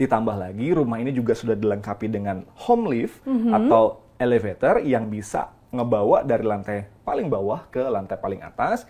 Ditambah lagi rumah ini juga sudah dilengkapi dengan home lift atau elevator yang bisa ngebawa dari lantai paling bawah ke lantai paling atas.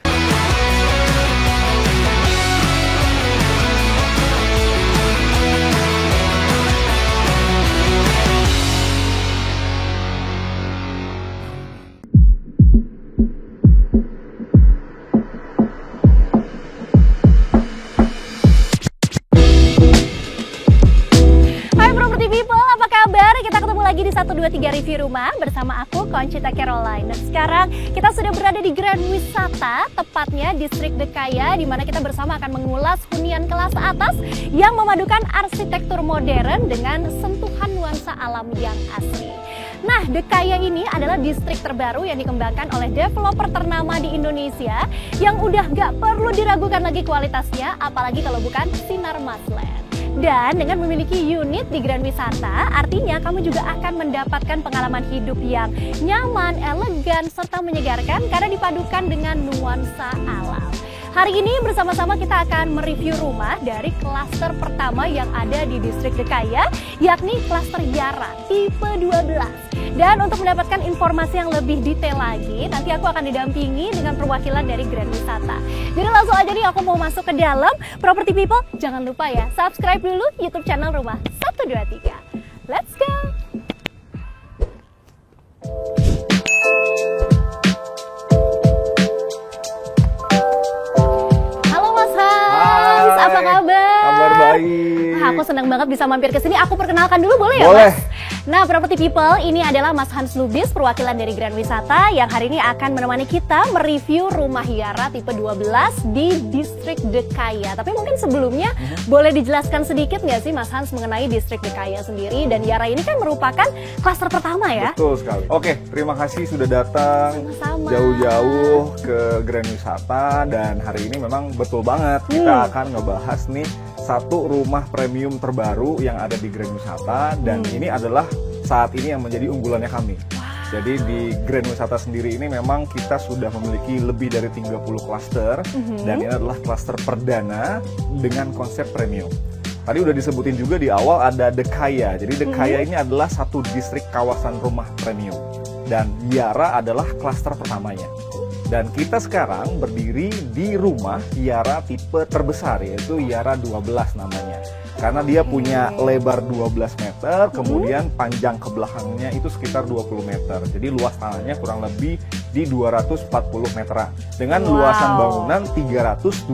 Lagi di 123 Review Rumah bersama aku Concita Caroline. Nah, sekarang kita sudah berada di Grand Wisata, tepatnya Distrik Dekaya, di mana kita bersama akan mengulas hunian kelas atas yang memadukan arsitektur modern dengan sentuhan nuansa alam yang asri. Nah, Dekaya ini adalah distrik terbaru yang dikembangkan oleh developer ternama di Indonesia yang udah gak perlu diragukan lagi kualitasnya, apalagi kalau bukan Sinar Masland. Dan dengan memiliki unit di Grand Wisata, artinya kamu juga akan mendapatkan pengalaman hidup yang nyaman, elegan, serta menyegarkan karena dipadukan dengan nuansa alam. Hari ini bersama-sama kita akan mereview rumah dari klaster pertama yang ada di Distrik Dekaya, yakni klaster Yara tipe 12. Dan untuk mendapatkan informasi yang lebih detail lagi, nanti aku akan didampingi dengan perwakilan dari Grand Wisata. Jadi langsung aja nih aku mau masuk ke dalam. Property People, jangan lupa ya, subscribe dulu YouTube channel Rumah 123. Let's go! Halo Mas Hans, apa kabar? Kabar baik. Aku senang banget bisa mampir ke sini. Aku perkenalkan dulu boleh ya, Boleh. Mas? Nah, Property People, ini adalah Mas Hans Lubis, perwakilan dari Grand Wisata yang hari ini akan menemani kita mereview rumah Yara tipe 12 di Distrik Dekaya. Tapi mungkin sebelumnya boleh dijelaskan sedikit nggak sih Mas Hans mengenai Distrik Dekaya sendiri? Dan Yara ini kan merupakan klaster pertama ya? Betul sekali. Oke, terima kasih sudah datang jauh-jauh ke Grand Wisata. Dan hari ini memang betul banget kita akan ngebahas nih satu rumah premium terbaru yang ada di Grand Wisata. Dan ini adalah saat ini yang menjadi unggulannya kami. Jadi di Grand Wisata sendiri ini memang kita sudah memiliki lebih dari 30 klaster. Dan ini adalah klaster perdana dengan konsep premium. Tadi udah disebutin juga di awal ada Dekaya. Jadi Dekaya ini adalah satu distrik kawasan rumah premium. Dan Yara adalah klaster pertamanya. Dan kita sekarang berdiri di rumah Yara tipe terbesar, yaitu Yara 12 namanya. Karena dia punya lebar 12 meter, kemudian panjang ke belakangnya itu sekitar 20 meter. Jadi luas tanahnya kurang lebih di 240 meteran. Dengan luasan bangunan 328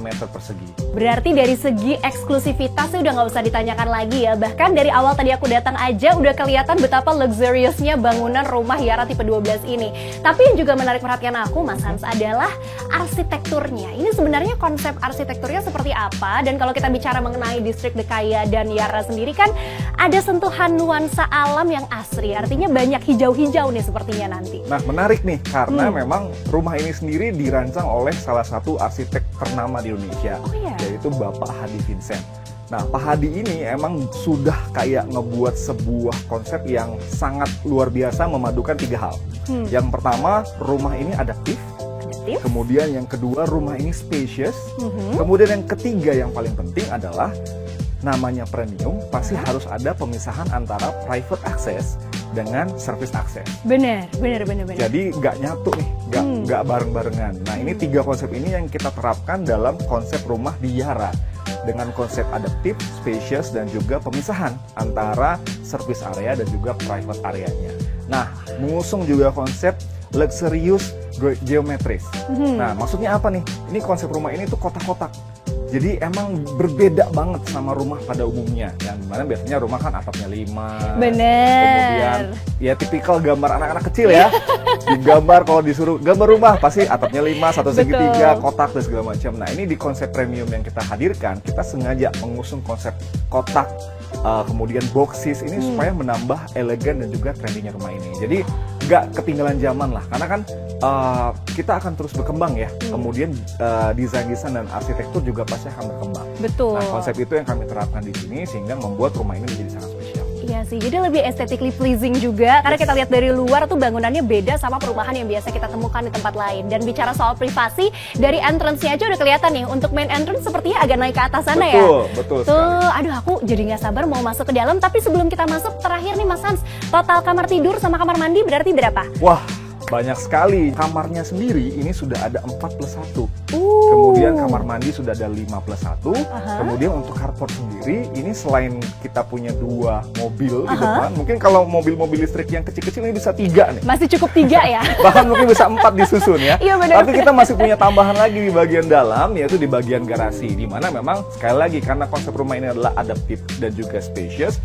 meter persegi. Berarti dari segi eksklusivitasnya udah nggak usah ditanyakan lagi ya. Bahkan dari awal tadi aku datang aja udah kelihatan betapa luxuriousnya bangunan rumah Yara tipe 12 ini. Tapi yang juga menarik perhatian aku, Mas Hans, adalah arsitekturnya. Ini sebenarnya konsep arsitekturnya seperti apa? Dan kalau kita bicara mengenai Distrik Dekaya dan Yara sendiri kan ada sentuhan nuansa alam yang asri. Artinya banyak hijau-hijau nih sepertinya nanti. Nah, menarik nih karena memang rumah ini sendiri dirancang oleh salah satu arsitek ternama di Indonesia, yaitu Bapak Hadi Vincent. Nah, Pak Hadi ini emang sudah kayak ngebuat sebuah konsep yang sangat luar biasa memadukan 3 hal. Yang pertama, rumah ini adaptif. Kemudian yang kedua, rumah ini spacious. Kemudian yang ketiga yang paling penting adalah namanya premium, pasti harus ada pemisahan antara private access dengan service access. Bener. Jadi nggak nyatu nih, nggak bareng-barengan. Nah, ini 3 konsep ini yang kita terapkan dalam konsep rumah di Yara. Dengan konsep adaptif, spacious, dan juga pemisahan antara service area dan juga private areanya. Nah, mengusung juga konsep luxurious geometris. Nah, maksudnya apa nih? Ini konsep rumah ini tuh kotak-kotak. Jadi emang berbeda banget sama rumah pada umumnya. Yang dimana biasanya rumah kan atapnya 5. Kemudian ya tipikal gambar anak-anak kecil ya. Digambar kalau disuruh gambar rumah pasti atapnya 5, satu segitiga, kotak dan segala macam. Nah, ini di konsep premium yang kita hadirkan, kita sengaja mengusung konsep kotak, kemudian boxes ini supaya menambah elegan dan juga trendinya rumah ini. Jadi nggak ketinggalan zaman lah, karena kan kita akan terus berkembang ya. Kemudian desain-desain dan arsitektur juga pasti akan berkembang. Betul. Nah, konsep itu yang kami terapkan di sini sehingga membuat rumah ini menjadi sangat spesial. Iya sih, jadi lebih aesthetically pleasing juga. Karena kita lihat dari luar tuh bangunannya beda sama perumahan yang biasa kita temukan di tempat lain. Dan bicara soal privasi, dari entrance-nya aja udah kelihatan nih. Untuk main entrance sepertinya agak naik ke atas sana ya. Betul tuh, sekali. aduh aku jadi nggak sabar mau masuk ke dalam. Tapi sebelum kita masuk, terakhir nih Mas Hans, total kamar tidur sama kamar mandi berarti berapa? Wah, banyak sekali. Kamarnya sendiri ini sudah ada 4+1. Kemudian kamar mandi sudah ada 5+1. Kemudian untuk carport sendiri, ini selain kita punya 2 mobil di depan, mungkin kalau mobil-mobil listrik yang kecil-kecil ini bisa 3 nih. Masih cukup 3 ya? Bahkan mungkin bisa 4 disusun ya. Iya, benar. Tapi kita masih punya tambahan lagi di bagian dalam, yaitu di bagian garasi. Di mana memang sekali lagi karena konsep rumah ini adalah adaptif dan juga spacious,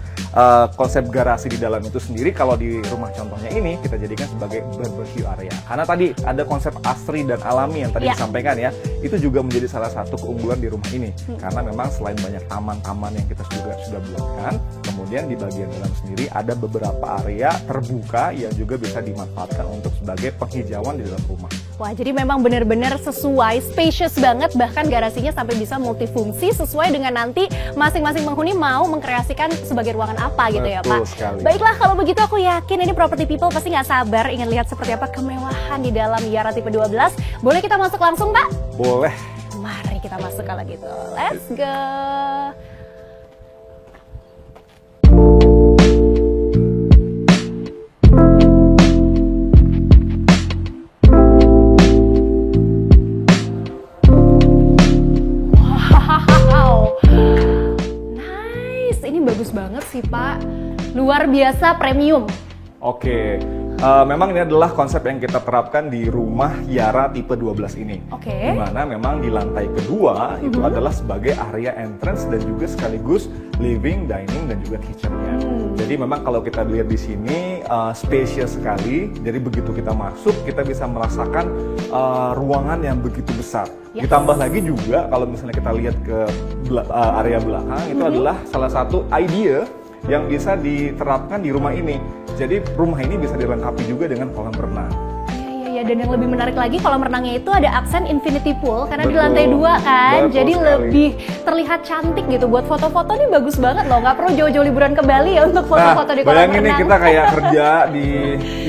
konsep garasi di dalam itu sendiri kalau di rumah contohnya ini kita jadikan sebagai barbecue area. Karena tadi ada konsep asri dan alami yang tadi disampaikan ya, itu juga menjadi salah satu keunggulan di rumah ini. Karena memang selain banyak taman-taman yang kita juga sudah buatkan, kemudian di bagian dalam sendiri ada beberapa area terbuka yang juga bisa dimanfaatkan untuk sebagai penghijauan di dalam rumah. Wah, jadi memang benar-benar sesuai, spacious banget, bahkan garasinya sampai bisa multifungsi sesuai dengan nanti masing-masing penghuni mau mengkreasikan sebagai ruangan apa gitu ya Pak. Sekali. Baiklah, kalau begitu aku yakin ini property people pasti nggak sabar ingin lihat seperti apa kemewahan di dalam Yara tipe 12. Boleh kita masuk langsung Pak? Boleh. Mari kita masuk kalau gitu. Let's go. Wow. Nice. Ini bagus banget sih Pak. Luar biasa premium. Oke. Memang ini adalah konsep yang kita terapkan di rumah Yara tipe 12 ini. Oke. Dimana memang di lantai kedua itu adalah sebagai area entrance dan juga sekaligus living, dining, dan juga kitchennya. Jadi memang kalau kita lihat di sini spacious sekali. Jadi begitu kita masuk kita bisa merasakan ruangan yang begitu besar. Yes. Ditambah lagi juga kalau misalnya kita lihat ke area belakang itu adalah salah satu idea yang bisa diterapkan di rumah ini. Jadi rumah ini bisa dilengkapi juga dengan kolam renang. Iya, dan yang lebih menarik lagi kolam renangnya itu ada aksen infinity pool karena di Betul. lantai 2 kan. Betul Jadi sekali. lebih terlihat cantik gitu. Buat foto-foto nih bagus banget loh. Nggak perlu jauh-jauh liburan ke Bali ya untuk foto-foto di kolam bayangin renang. nih kita kayak kerja di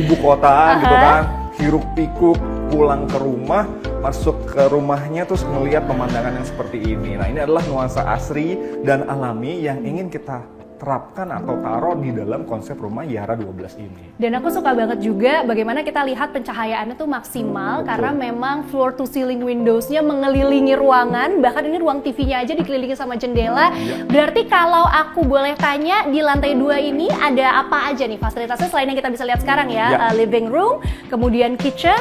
ibu kota gitu kan, hiruk pikuk, pulang ke rumah, masuk ke rumahnya terus melihat pemandangan yang seperti ini. Nah, ini adalah nuansa asri dan alami yang ingin kita terapkan atau taruh di dalam konsep rumah Yara 12 ini. Dan aku suka banget juga bagaimana kita lihat pencahayaannya tuh maksimal. Karena memang floor to ceiling windows-nya mengelilingi ruangan. Bahkan ini ruang TV-nya aja dikelilingi sama jendela. Berarti kalau aku boleh tanya di lantai 2 ini ada apa aja nih fasilitasnya selain yang kita bisa lihat sekarang ya? Living room, kemudian kitchen,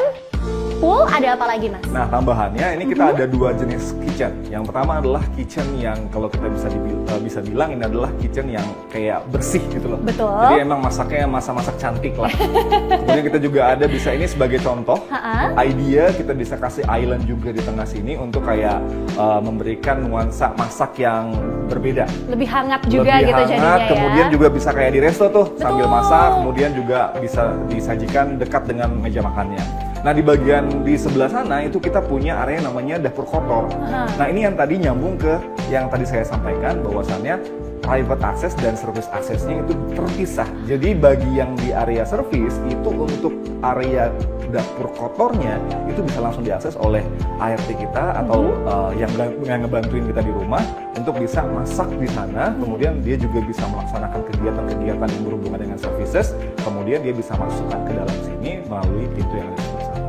pool, ada apa lagi Mas? Nah, tambahannya ini kita ada 2 jenis kitchen. Yang pertama adalah kitchen yang kalau kita bisa bilang ini adalah kitchen yang kayak bersih gitu loh. Betul. Jadi emang masaknya masak cantik lah. Kemudian kita juga ada bisa ini sebagai contoh idea, kita bisa kasih island juga di tengah sini untuk kayak memberikan nuansa masak yang berbeda. Lebih hangat juga Lebih gitu hangat, jadinya ya. kemudian juga bisa kayak di resto tuh sambil Betul. masak, kemudian juga bisa disajikan dekat dengan meja makannya. Nah, di bagian di sebelah sana itu kita punya area yang namanya dapur kotor. Nah, ini yang tadi nyambung ke yang tadi saya sampaikan bahwasannya private access dan service accessnya itu terpisah. Jadi bagi yang di area service itu untuk area dapur kotornya itu bisa langsung diakses oleh ART kita atau yang ngebantuin kita di rumah untuk bisa masak di sana. Kemudian dia juga bisa melaksanakan kegiatan-kegiatan yang berhubungan dengan services. Kemudian dia bisa masukkan ke dalam sini melalui pintu yang ada di sebelah sana.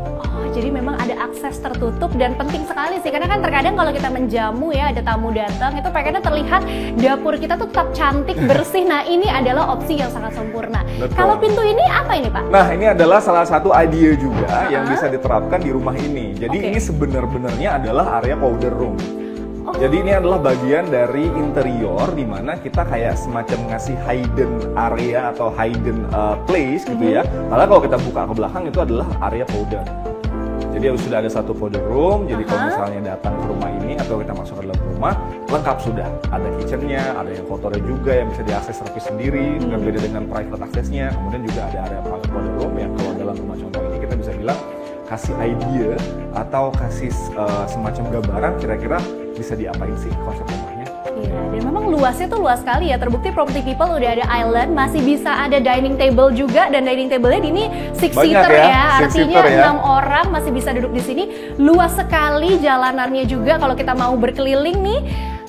Jadi memang ada akses tertutup dan penting sekali sih karena kan terkadang kalau kita menjamu ya ada tamu datang itu pengennya terlihat dapur kita tuh tetap cantik bersih. Nah, ini adalah opsi yang sangat sempurna. Betul. Kalau pintu ini apa ini Pak? Nah, ini adalah salah satu idea juga yang bisa diterapkan di rumah ini. Jadi ini sebenarnya adalah area powder room. Jadi ini adalah bagian dari interior di mana kita kayak semacam ngasih hidden area atau hidden place gitu ya. Padahal kalau kita buka ke belakang itu adalah area powder. Jadi sudah ada satu powder room, jadi kalau misalnya datang ke rumah ini atau kita masuk ke dalam rumah, lengkap sudah. Ada kitchennya, ada yang kotornya juga yang bisa diakses service sendiri, berbeda dengan private accessnya. Kemudian juga ada area powder room yang kalau dalam rumah contoh ini kita bisa bilang kasih idea atau kasih semacam gambaran kira-kira bisa diapain sih konsep rumahnya. Iya, dan memang luasnya tuh luas sekali ya. Terbukti Property People udah ada island, masih bisa ada dining table juga, dan dining table-nya ini 6-seater ya. Artinya 6 orang masih bisa duduk di sini. Luas sekali jalanannya juga kalau kita mau berkeliling nih.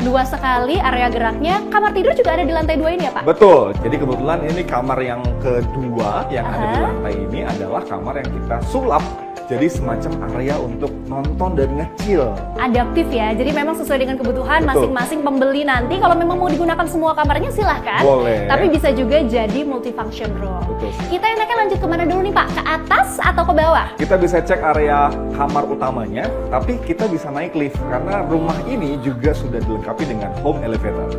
Luas sekali area geraknya. Kamar tidur juga ada di lantai 2 ini ya Pak? Betul, jadi kebetulan ini kamar yang kedua yang ada di lantai ini adalah kamar yang kita sulap. Jadi semacam area untuk nonton dan nge-chill. Adaptif ya, jadi memang sesuai dengan kebutuhan masing-masing pembeli nanti. Kalau memang mau digunakan semua kamarnya silahkan. Boleh. Tapi bisa juga jadi multifunction room. Betul. Kita enaknya lanjut kemana dulu nih Pak? Ke atas atau ke bawah? Kita bisa cek area kamar utamanya, tapi kita bisa naik lift. Karena rumah ini juga sudah dilengkapi dengan home elevator.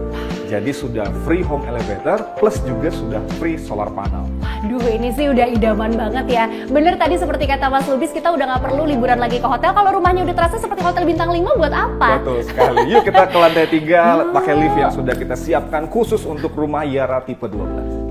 Jadi sudah free home elevator, plus juga sudah free solar panel. Waduh, ini sih udah idaman banget ya. Bener tadi seperti kata Mas Lubis, kita udah nggak perlu liburan lagi ke hotel. Kalau rumahnya udah terasa seperti hotel bintang 5, buat apa? Betul sekali. Yuk kita ke lantai 3 pakai lift yang sudah kita siapkan khusus untuk rumah Yara tipe 12.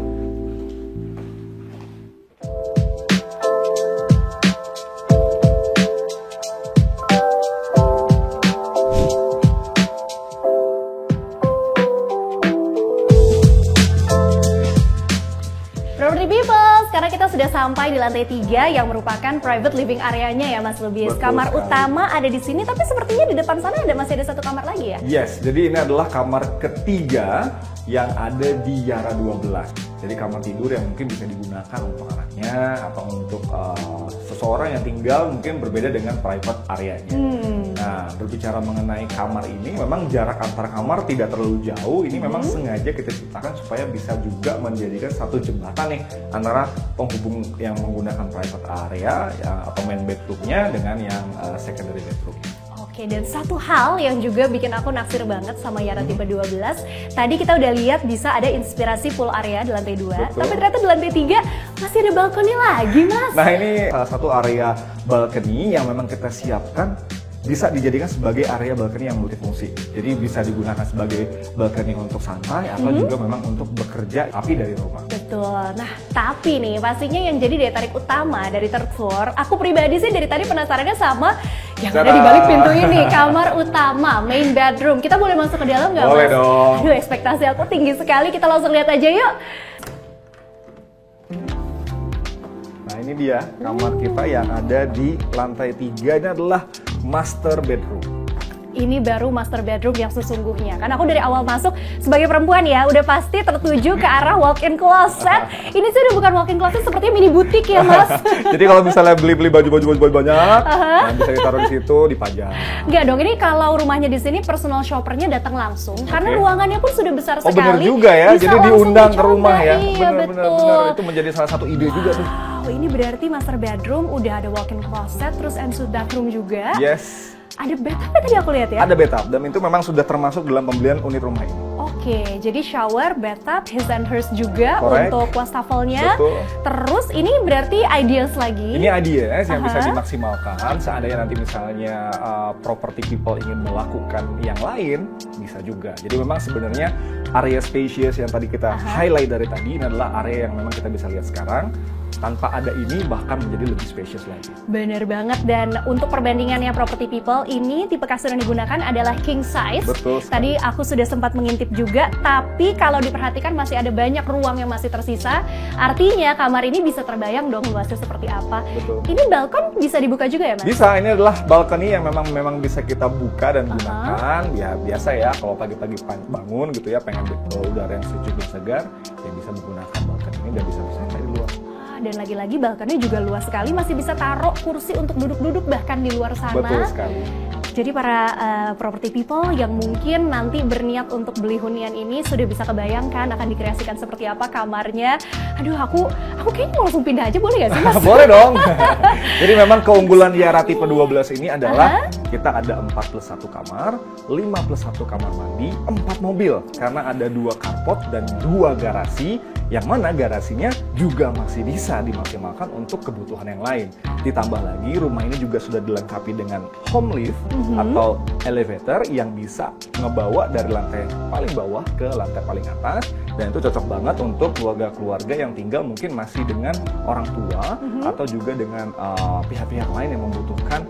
Property People, sekarang kita sudah sampai di lantai 3 yang merupakan private living areanya ya Mas Lubis. Betul Kamar sekali. utama ada di sini, tapi sepertinya di depan sana masih ada 1 kamar lagi ya? Yes, jadi ini adalah kamar ketiga yang ada di Yara 12. Jadi kamar tidur yang mungkin bisa digunakan untuk anaknya atau untuk seseorang yang tinggal mungkin berbeda dengan private areanya. Nah, berbicara mengenai kamar ini, memang jarak antar kamar tidak terlalu jauh. Ini memang sengaja kita ciptakan supaya bisa juga menjadikan satu jembatan nih antara penghubung yang menggunakan private area ya, atau main bedroomnya dengan yang secondary bedroom. Oke, dan satu hal yang juga bikin aku naksir banget sama Yara tipe 12, tadi kita udah lihat bisa ada inspirasi pool area di lantai 2, Betul. tapi ternyata di lantai 3 masih ada balkoni lagi Mas. Nah, ini salah satu area balkoni yang memang kita siapkan bisa dijadikan sebagai area balkoni yang multifungsi. Jadi bisa digunakan sebagai balkoni untuk santai atau juga memang untuk bekerja api dari rumah. Betul. Nah, tapi nih pastinya yang jadi daya tarik utama dari third floor, aku pribadi sih dari tadi penasarannya sama yang ada di balik pintu ini, kamar utama, main bedroom. Kita boleh masuk ke dalam nggak Mas? Boleh dong. Aduh, ekspektasi aku tinggi sekali. Kita langsung lihat aja yuk. Nah, ini dia kamar kita yang ada di lantai 3. Ini adalah master bedroom. Ini baru master bedroom yang sesungguhnya. Karena aku dari awal masuk sebagai perempuan ya, udah pasti tertuju ke arah walk-in closet. Ini sih udah bukan walk-in closet, sepertinya mini butik ya Mas. Jadi kalau misalnya beli-beli baju-baju banyak, nah bisa ditaruh di situ, dipajang. Enggak dong, ini kalau rumahnya di sini personal shoppernya datang langsung. Karena ruangannya pun sudah besar sekali. Oh bener juga ya, Bisa jadi langsung diundang ke dicoba. rumah ya. Iya, Bener. Itu menjadi salah satu ide juga tuh. Wow, ini berarti master bedroom udah ada walk-in closet, terus and suite bathroom juga. Yes. Ada bathtub tadi aku lihat ya? Ada bathtub, dan itu memang sudah termasuk dalam pembelian unit rumah ini. Oke, jadi shower, bathtub, his and hers juga. Correct. Untuk wastafelnya. Betul. Terus ini berarti ideas lagi. Ini ideas yang bisa dimaksimalkan. Seandainya nanti misalnya property people ingin melakukan yang lain, bisa juga. Jadi memang sebenarnya area spacious yang tadi kita highlight dari tadi, ini adalah area yang memang kita bisa lihat sekarang. Tanpa ada ini bahkan menjadi lebih spacious lagi. Bener banget, dan untuk perbandingannya property people, ini tipe kasur yang digunakan adalah king size. Betul Tadi sekali. aku sudah sempat mengintip juga, tapi kalau diperhatikan masih ada banyak ruang yang masih tersisa. Artinya kamar ini bisa terbayang dong luasnya seperti apa. Betul. Ini balkon bisa dibuka juga ya Mas? Bisa, ini adalah balkoni yang memang bisa kita buka dan gunakan. Ya biasa ya, kalau pagi-pagi bangun gitu ya, pengen udara yang sejuk dan segar, ya bisa menggunakan balkoni ini dan bisa bersantai di luar. Dan lagi-lagi balkonnya juga luas sekali, masih bisa taruh kursi untuk duduk-duduk bahkan di luar sana. Betul sekali. Jadi para property people yang mungkin nanti berniat untuk beli hunian ini sudah bisa kebayangkan akan dikreasikan seperti apa kamarnya. Aduh, aku kayaknya mau langsung pindah aja, boleh gak sih Mas? Boleh dong. Jadi memang keunggulan Yara tipe 12 ini adalah kita ada 4+1 kamar, 5+1 kamar mandi, 4 mobil. Karena ada 2 carport dan 2 garasi, yang mana garasinya juga masih bisa dimaksimalkan untuk kebutuhan yang lain. Ditambah lagi rumah ini juga sudah dilengkapi dengan home lift atau elevator yang bisa ngebawa dari lantai paling bawah ke lantai paling atas, dan itu cocok banget untuk keluarga-keluarga yang tinggal mungkin masih dengan orang tua atau juga dengan pihak-pihak lain yang membutuhkan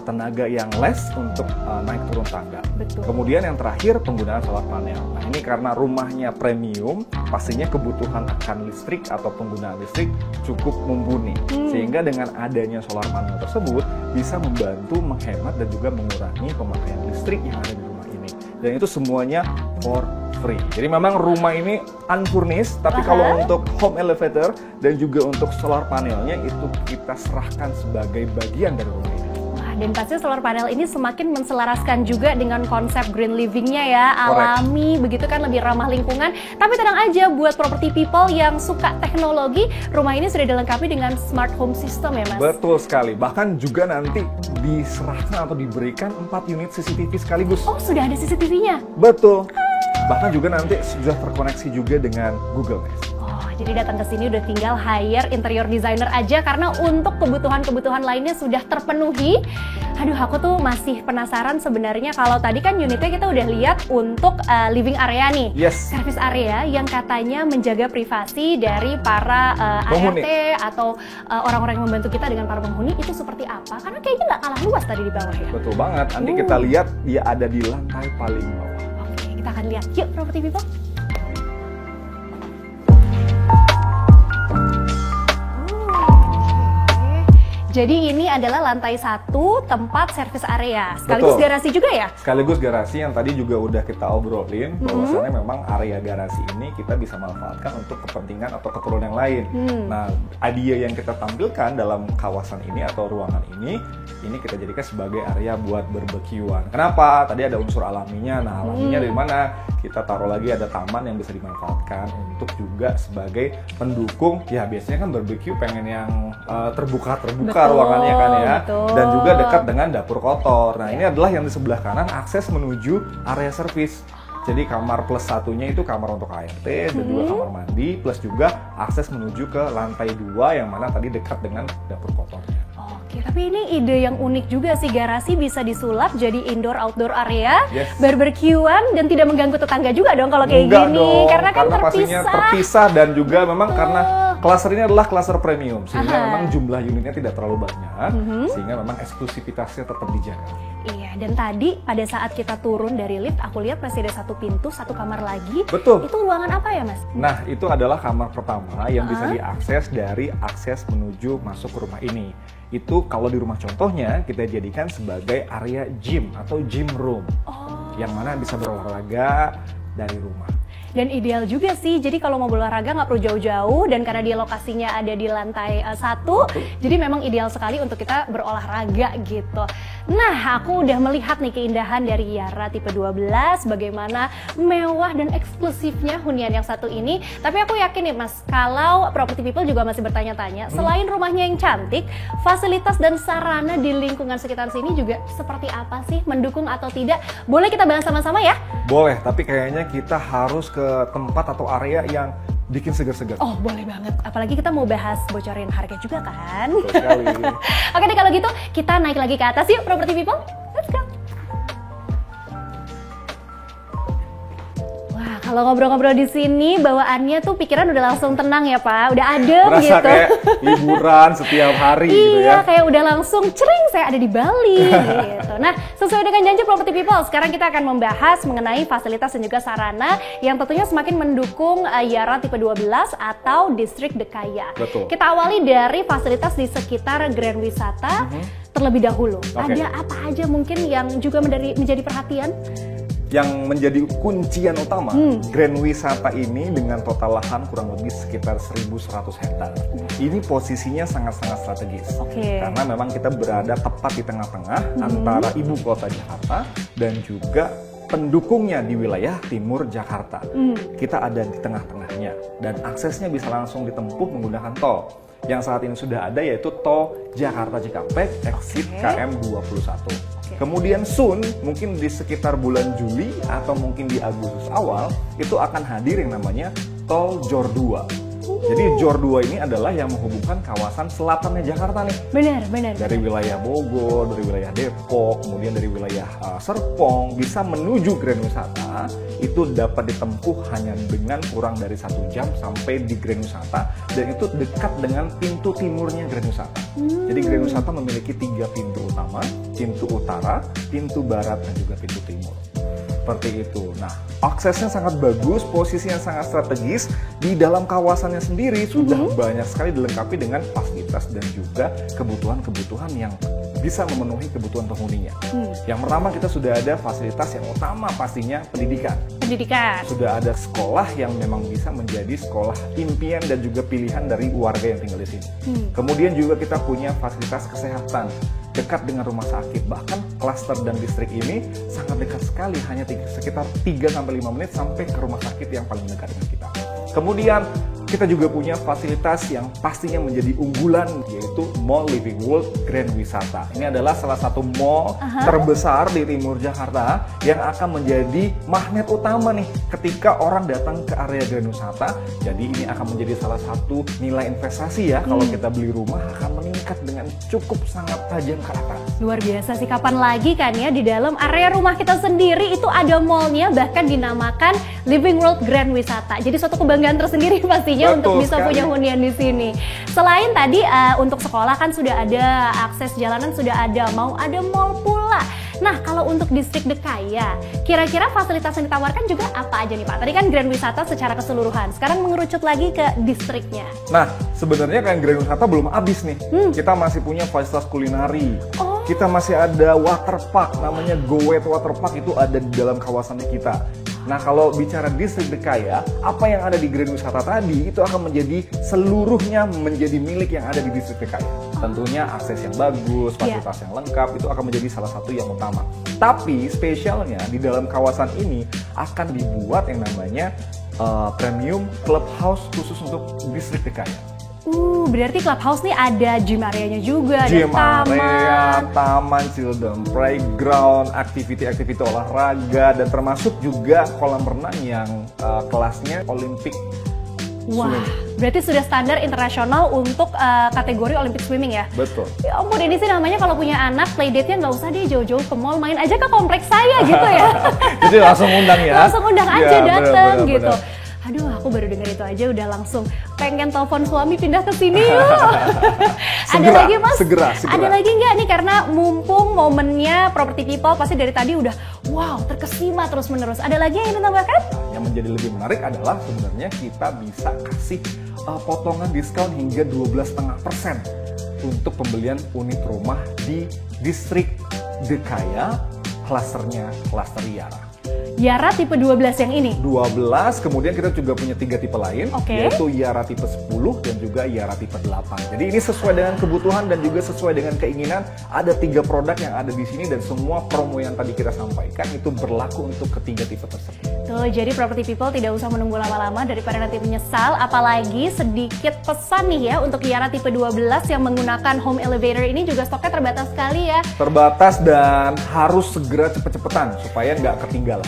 tenaga yang less untuk naik turun tangga. Betul. Kemudian yang terakhir penggunaan solar panel. Nah ini karena rumahnya premium, pastinya kebutuhan akan listrik atau penggunaan listrik cukup mumpuni. Sehingga dengan adanya solar panel tersebut bisa membantu menghemat dan juga mengurangi pemakaian listrik yang ada di rumah ini. Dan itu semuanya for free. Jadi memang rumah ini unfurnished, tapi kalau untuk home elevator dan juga untuk solar panelnya itu kita serahkan sebagai bagian dari rumah ini. Wah, dan pasti solar panel ini semakin menselaraskan juga dengan konsep green living-nya ya, alami, begitu kan, lebih ramah lingkungan. Tapi tenang aja, buat property people yang suka teknologi, rumah ini sudah dilengkapi dengan smart home system ya Mas? Betul sekali, bahkan juga nanti diserahkan atau diberikan 4 unit CCTV sekaligus. Oh, sudah ada CCTV-nya? Betul. Bahkan juga nanti sudah terkoneksi juga dengan Google Nest. Oh, jadi datang ke sini udah tinggal hire interior designer aja karena untuk kebutuhan-kebutuhan lainnya sudah terpenuhi. Aduh, aku tuh masih penasaran sebenarnya kalau tadi kan unitnya kita udah lihat untuk living area nih. Yes. Service area yang katanya menjaga privasi dari para ART atau orang-orang yang membantu kita dengan para penghuni itu seperti apa? Karena kayaknya nggak kalah luas tadi di bawah ya. Betul banget. Nanti kita lihat dia ada di lantai paling bawah. Kita akan lihat, yuk property people. Jadi ini adalah lantai 1 tempat service area, sekaligus Betul. garasi juga ya? Sekaligus garasi yang tadi juga udah kita obrolin, bahwasannya memang area garasi ini kita bisa manfaatkan untuk kepentingan atau keperluan yang lain. Nah, idea yang kita tampilkan dalam kawasan ini atau ruangan ini kita jadikan sebagai area buat barbekyuan. Kenapa? Tadi ada unsur alaminya. Nah, alaminya dari mana? Kita taruh lagi ada taman yang bisa dimanfaatkan untuk juga sebagai pendukung. Ya biasanya kan barbecue pengen yang terbuka ruangannya kan ya, dan juga dekat dengan dapur kotor. Nah ini adalah yang di sebelah kanan akses menuju area servis. Jadi kamar plus satunya itu kamar untuk ART dan juga kamar mandi, plus juga akses menuju ke lantai 2 yang mana tadi dekat dengan dapur kotornya. Oke, tapi ini ide yang unik juga sih, garasi bisa disulap jadi indoor-outdoor area, barbekyuan dan tidak mengganggu tetangga juga dong kalau kayak Enggak gini. dong, karena kan pastinya terpisah dan juga memang karena cluster ini adalah cluster premium sehingga memang jumlah unitnya tidak terlalu banyak, sehingga memang eksklusivitasnya tetap dijaga. Iya, dan tadi pada saat kita turun dari lift, aku lihat masih ada 1 pintu, 1 kamar lagi. Betul. Itu ruangan apa ya, Mas? Nah, itu adalah kamar pertama yang bisa diakses dari akses menuju masuk ke rumah ini. Itu kalau di rumah contohnya, kita jadikan sebagai area gym atau gym room. Yang mana bisa berolahraga dari rumah. Dan ideal juga sih, jadi kalau mau berolahraga nggak perlu jauh-jauh, dan karena dia lokasinya ada di lantai 1, jadi memang ideal sekali untuk kita berolahraga gitu. Nah, aku udah melihat nih keindahan dari Yara tipe 12, bagaimana mewah dan eksklusifnya hunian yang satu ini. Tapi aku yakin nih Mas, kalau property people juga masih bertanya-tanya, selain rumahnya yang cantik, fasilitas dan sarana di lingkungan sekitar sini juga seperti apa sih, mendukung atau tidak? Boleh kita bahas sama-sama ya? Boleh, tapi kayaknya kita harus ke tempat atau area yang bikin segar-segar. Oh, boleh banget. Apalagi kita mau bahas bocorin harga juga kan? Betul sekali. Oke deh, kalau gitu kita naik lagi ke atas yuk, property people. Let's go. Wah, kalau ngobrol-ngobrol di sini bawaannya tuh pikiran udah langsung tenang ya Pak, udah adem Berasa gitu. kayak liburan setiap hari gitu ya. Iya, kayak udah langsung cering saya ada di Bali gitu. Nah, sesuai dengan janji property people, sekarang kita akan membahas mengenai fasilitas dan juga sarana yang tentunya semakin mendukung Yara tipe 12 atau distrik Dekaya. Betul. Kita awali dari fasilitas di sekitar Grand Wisata terlebih dahulu. Ada apa aja mungkin yang juga menjadi perhatian? Yang menjadi kuncian utama, Grand Wisata ini dengan total lahan kurang lebih sekitar 1.100 hektar. Ini posisinya sangat-sangat strategis. Karena memang kita berada tepat di tengah-tengah antara ibu kota Jakarta dan juga pendukungnya di wilayah timur Jakarta. Kita ada di tengah-tengahnya dan aksesnya bisa langsung ditempuh menggunakan tol. Yang saat ini sudah ada yaitu tol Jakarta Cikampek exit KM 21. Kemudian soon, mungkin di sekitar bulan Juli atau mungkin di Agustus awal, itu akan hadir yang namanya tol Jor 2. Jadi JOR 2 ini adalah yang menghubungkan kawasan selatannya Jakarta nih. Benar. Dari wilayah Bogor, dari wilayah Depok, kemudian dari wilayah Serpong, bisa menuju Grand Wisata, itu dapat ditempuh hanya dengan kurang dari 1 jam sampai di Grand Wisata, dan itu dekat dengan pintu timurnya Grand Wisata. Jadi Grand Wisata memiliki 3 pintu utama, pintu utara, pintu barat, dan juga pintu timur. Seperti itu. Nah, aksesnya sangat bagus, posisinya sangat strategis. Di dalam kawasannya sendiri sudah banyak sekali dilengkapi dengan fasilitas dan juga kebutuhan-kebutuhan yang bisa memenuhi kebutuhan penghuninya. Yang pertama, kita sudah ada fasilitas yang utama pastinya pendidikan. Sudah ada sekolah yang memang bisa menjadi sekolah impian dan juga pilihan dari warga yang tinggal di sini. Kemudian juga kita punya fasilitas kesehatan dekat dengan rumah sakit. Bahkan klaster dan distrik ini sangat dekat sekali, hanya sekitar 3-5 menit sampai ke rumah sakit yang paling dekat dengan kita. Kemudian kita juga punya fasilitas yang pastinya menjadi unggulan, yaitu Mall Living World Grand Wisata. Ini adalah salah satu mall terbesar di timur Jakarta yang akan menjadi magnet utama nih ketika orang datang ke area Grand Wisata. Jadi ini akan menjadi salah satu nilai investasi ya, kalau kita beli rumah akan meningkat dengan cukup sangat tajam ke atas. Luar biasa sih, kapan lagi kan ya di dalam area rumah kita sendiri itu ada mallnya, bahkan dinamakan Living World Grand Wisata. Jadi suatu kebanggaan tersendiri pastinya. Betul untuk bisa sekali punya hunian di sini. Selain tadi untuk sekolah kan sudah ada, akses jalanan sudah ada, mau ada mall pula. Nah, kalau untuk distrik Dekaya, kira-kira fasilitas yang ditawarkan juga apa aja nih Pak? Tadi kan Grand Wisata secara keseluruhan, sekarang mengerucut lagi ke distriknya. Nah, sebenarnya kan Grand Wisata belum habis nih. Kita masih punya fasilitas kulineri. Kita masih ada water park, namanya Go Wet Water Park, itu ada di dalam kawasannya kita. Nah, kalau bicara distrik Dekaya, apa yang ada di Grand Wisata tadi itu akan menjadi seluruhnya menjadi milik yang ada di distrik Dekaya. Tentunya akses yang bagus, fasilitas yang lengkap itu akan menjadi salah satu yang utama. Tapi spesialnya di dalam kawasan ini akan dibuat yang namanya premium clubhouse khusus untuk distrik Dekaya. Berarti clubhouse nih ada gym areanya juga, gym ada taman, children playground, aktiviti-aktiviti olahraga, dan termasuk juga kolam renang yang kelasnya Olympic. Wah, berarti sudah standar internasional untuk kategori Olympic swimming ya? Betul. Ya ampun, ini sih namanya kalau punya anak, playdate-nya nggak usah deh jauh-jauh ke mall, main aja ke kompleks saya gitu ya. Jadi langsung undang ya? Langsung undang aja, dateng gitu. Aduh, aku baru dengar itu aja udah langsung pengen telepon suami pindah ke sini yuk. Ada lagi Mas? Segera. Ada lagi nggak nih, karena mumpung momennya Property People pasti dari tadi udah wow terkesima terus menerus. Ada lagi yang ditambahkan? Yang menjadi lebih menarik adalah sebenarnya kita bisa kasih potongan diskon hingga 12,5% untuk pembelian unit rumah di distrik Dekaya, klasternya klaster Yara. Yara tipe 12 yang ini? 12, kemudian kita juga punya 3 tipe lain, yaitu Yara tipe 10 dan juga Yara tipe 8. Jadi ini sesuai dengan kebutuhan dan juga sesuai dengan keinginan. Ada 3 produk yang ada di sini dan semua promo yang tadi kita sampaikan itu berlaku untuk ketiga tipe tersebut. Tuh, jadi Property People tidak usah menunggu lama-lama daripada nanti menyesal. Apalagi sedikit pesan nih ya untuk Yara tipe 12 yang menggunakan home elevator ini, juga stoknya terbatas sekali ya. Terbatas dan harus segera cepet-cepetan supaya nggak ketinggalan.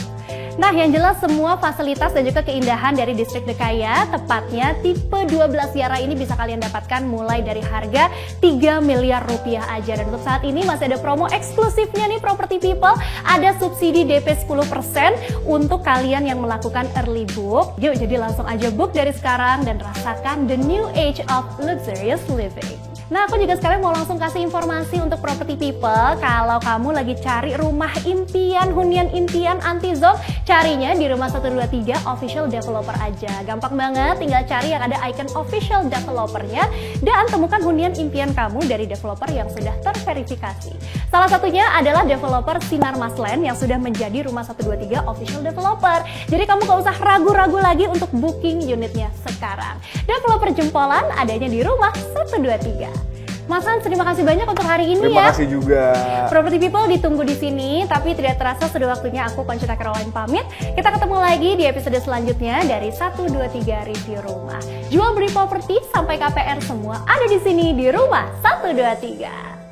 Nah, yang jelas semua fasilitas dan juga keindahan dari distrik Dekaya, tepatnya tipe 12 Yara ini bisa kalian dapatkan mulai dari harga 3 miliar rupiah aja. Dan untuk saat ini masih ada promo eksklusifnya nih Property People, ada subsidi DP 10% untuk kalian yang melakukan early book. Yuk, jadi langsung aja book dari sekarang dan rasakan the new age of luxurious living. Nah, aku juga sekarang mau langsung kasih informasi untuk Property People. Kalau kamu lagi cari rumah impian, hunian impian anti-zonk, carinya di Rumah 123 Official Developer aja. Gampang banget, tinggal cari yang ada icon Official Developernya dan temukan hunian impian kamu dari developer yang sudah terverifikasi. Salah satunya adalah developer Sinar Masland yang sudah menjadi Rumah 123 Official Developer. Jadi kamu gak usah ragu-ragu lagi untuk booking unitnya sekarang. Developer jempolan adanya di Rumah 123. Mas Hans, terima kasih banyak untuk hari ini Terima kasih juga. Property People ditunggu di sini, tapi tidak terasa sudah waktunya aku Conchita Caroline pamit. Kita ketemu lagi di episode selanjutnya dari 123 Review Rumah. Jual beli properti sampai KPR semua ada di sini di Rumah 123.